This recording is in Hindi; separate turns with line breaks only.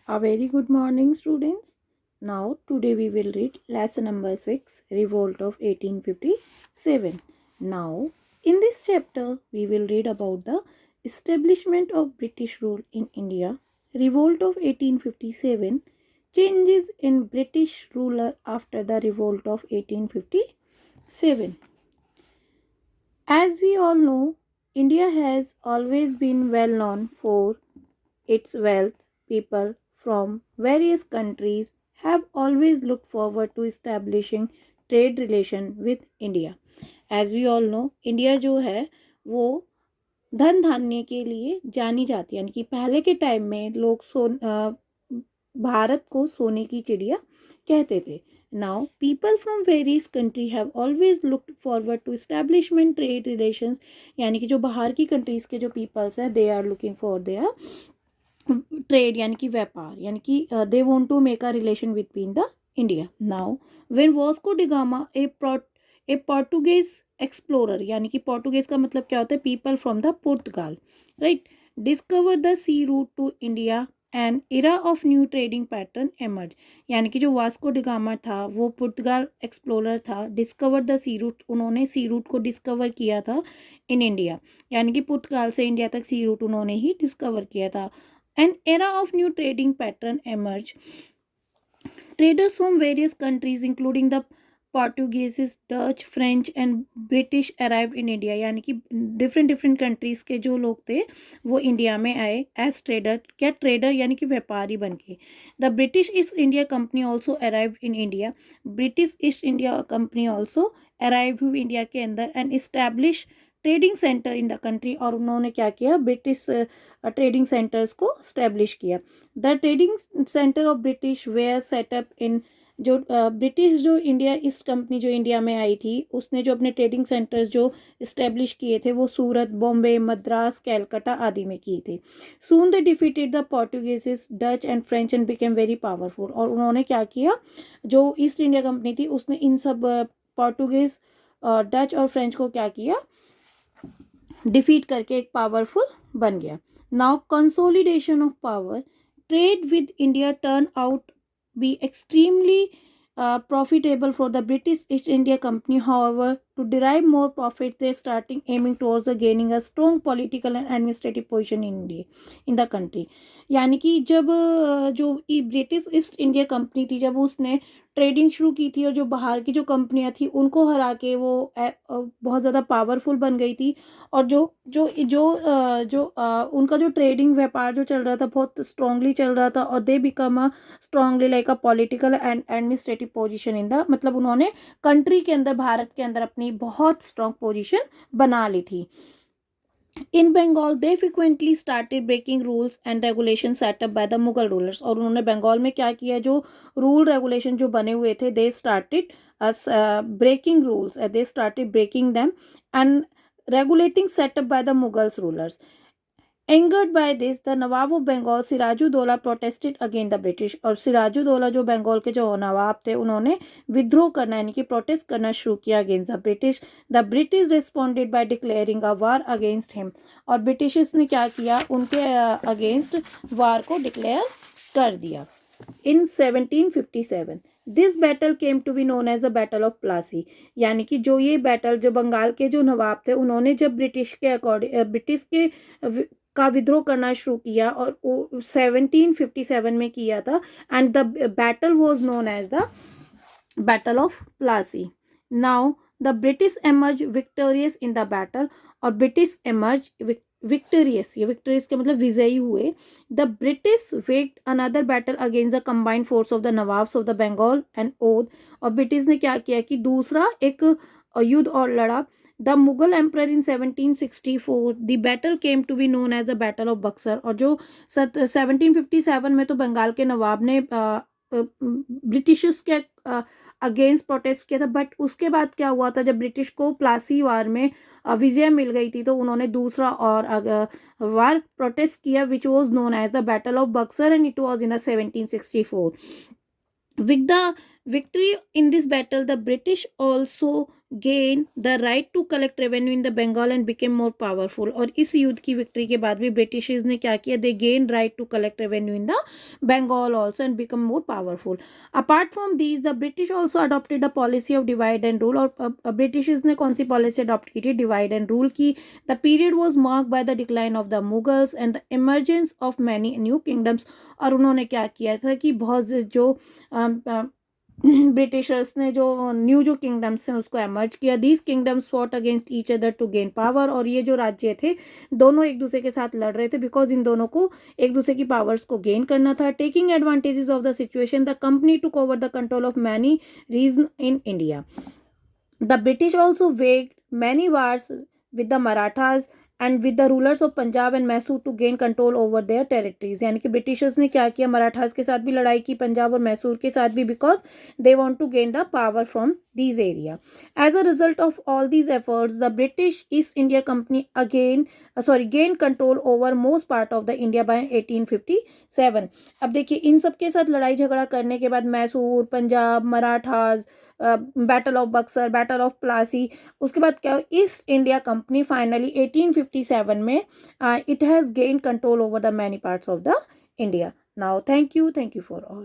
A very good morning, students. Now, today we will read lesson number 6, Revolt of 1857. Now, in this chapter, we will read about the establishment of British rule in India, Revolt of 1857, changes in British ruler after the Revolt of 1857. As we all know, India has always been well known for its wealth. People from various countries have always looked forward to establishing trade relation with India. As we all know, India जो है वो धन धान्य के लिए जानी जाती है, यानी कि पहले के टाइम में लोग भारत को सोने की चिड़िया कहते थे. Now, people from various country have always looked forward to establishment trade relations. यानी कि जो बाहर की कंट्रीज के जो पीपल्स हैं, they are looking for their trade यानी कि व्यापार, यानी कि they want to make a relation between the India. Now when Vasco da Gama a Portuguese explorer, यानी कि पोर्टुगेज का मतलब क्या होता है, people from the Portugal, right, discover the sea route to India and era of new trading pattern emerge. यानी कि जो वास्को डिगामा था वो पुर्तगाल एक्सप्लोरर था. डिस्कवर द सी रूट, उन्होंने सी रूट को डिस्कवर किया था इन इंडिया, यानी कि पुर्तगाल से इंडिया तक सी रूट उन्होंने ही डिस्कवर किया था. An era of new trading pattern emerged. Traders from various countries, including the Portuguese, Dutch, French and British arrived in India. यानी कि डिफरेंट कंट्रीज के जो लोग थे वो इंडिया में आए एज ट्रेडर. क्या ट्रेडर यानी कि व्यापारी बन के. The British East India company also arrived in India. British East India company also arrived हुई इंडिया के अंदर and establish trading centre in the country. और उन्होंने क्या किया, ब्रिटिश ट्रेडिंग सेंटर्स को स्टैब्लिश किया. The trading centre of British were set up in, जो ब्रिटिश जो इंडिया ईस्ट कंपनी जो इंडिया में आई थी उसने जो अपने ट्रेडिंग सेंटर्स जो इस्टेब्लिश किए थे वो सूरत, बॉम्बे, मद्रास, कैलकाटा आदि में किए थे. Soon they defeated the Portuguese, Dutch and French and became very powerful. और उन्होंने क्या किया, जो ईस्ट इंडिया कंपनी थी उसने इन सब पोर्टुगीज, डच और फ्रेंच को क्या किया, डिफीट करके एक पावरफुल बन गया. Now consolidation of power, trade with India turn out be extremely profitable for the British East India Company. However, to derive more profit, they starting aiming towards gaining a strong political and administrative position in India, in the country. यानी कि जब जो ब्रिटिश ईस्ट इंडिया कंपनी थी, जब उसने ट्रेडिंग शुरू की थी और जो बाहर की जो कंपनियां थी उनको हरा के वो बहुत ज़्यादा पावरफुल बन गई थी. और जो जो जो जो उनका जो ट्रेडिंग व्यापार जो चल रहा था बहुत स्ट्रांगली चल रहा था. और they become a strongly like a political and administrative position in the, मतलब उन्होंने कंट्री के अंदर, भारत के अंदर अपनी बहुत स्ट्रांग पोजीशन बना ली थी. In Bengal they frequently started breaking rules and regulation set up by the Mughal rulers. और उन्होंने बंगाल में क्या किया, जो रूल रेगुलेशन जो बने हुए थे, they started breaking rules, they started breaking them and regulating set up by the Mughals rulers. Angered by this, the Nawab of Bengal Siraj-ud-Daulah protested against the British. और सिराजुद्दौला जो बंगाल के जो नवाब थे उन्होंने विद्रोह करना यानी कि प्रोटेस्ट करना शुरू किया against the British. The British responded by declaring a war against him. और ब्रिटिशर्स ने क्या किया, उनके अगेंस्ट वार को डिक्लेयर कर दिया. In 1757 this battle came to be known as a battle of Plassey. यानी कि जो ये बैटल, जो बंगाल के जो नवाब थे उन्होंने जब ब्रिटिश के अकॉर्डिंग ब्रिटिश के का विद्रोह करना शुरू किया और वो 1757 में किया था. And the battle was known as the battle of Plassey. Now the British emerge victorious in the battle. और ब्रिटिश एमर्ज विक्टोरियस, ये विक्टोरियस के मतलब विजयी हुए. The British waged another battle against the combined force of the nawabs of the Bengal and Oudh. और ब्रिटिश ने क्या किया कि दूसरा एक युद्ध और लड़ा. The Mughal emperor in 1764 the battle came to be known as the battle of Buxar. और जो 1757 में तो बंगाल के नवाब ने ब्रिटिशर्स के अगेंस्ट प्रोटेस्ट किया था. बट उसके बाद क्या हुआ था, जब ब्रिटिश को प्लासी वार में विजय मिल गई थी तो उन्होंने दूसरा और वार प्रोटेस्ट किया which was known as the battle of Buxar and it was in 1764. With the victory in this battle, the British also gain the right to collect revenue in the Bengal and became more powerful. और इस युद्ध की विक्ट्री के बाद भी ब्रिटिशर्स ने क्या किया, they gained right to collect revenue in the Bengal also and become more powerful. Apart from these, the British also adopted the policy of divide and rule. और ब्रिटिशर्स ने कौन सी पॉलिसी अडॉप्ट की थी, डिवाइड एंड रूल की. The period was marked by the decline of the Mughals and the emergence of many new kingdoms. और उन्होंने क्या किया था कि बहुत जो ब्रिटिशर्स ने जो न्यू जो किंगडम्स हैं उसको एमर्ज किया. These kingdoms fought against each other to gain power. और ये जो राज्य थे दोनों एक दूसरे के साथ लड़ रहे थे बिकॉज इन दोनों को एक दूसरे की पावर्स को गेन करना था. Taking advantages of the situation, the company took over the control of many region in India. The British also waged many wars with the Marathas and with the rulers of Punjab and Mysore to gain control over their territories. यानी कि ब्रिटिशर्स ने क्या किया, मराठास के साथ भी लड़ाई की, पंजाब और मैसूर के साथ भी, because they want to gain the power from these area. As a result of all these efforts, the British East India Company gained control over most part of the India by 1857. अब देखिए इन सब के साथ लड़ाई झगड़ा करने के बाद Mysore, Punjab, Marathas, battle of Buxar, battle of Plassey, उसके बाद क्या, ईस्ट इंडिया कंपनी फाइनली 1857 में it has gain control over the many parts of the India. Now thank you for all.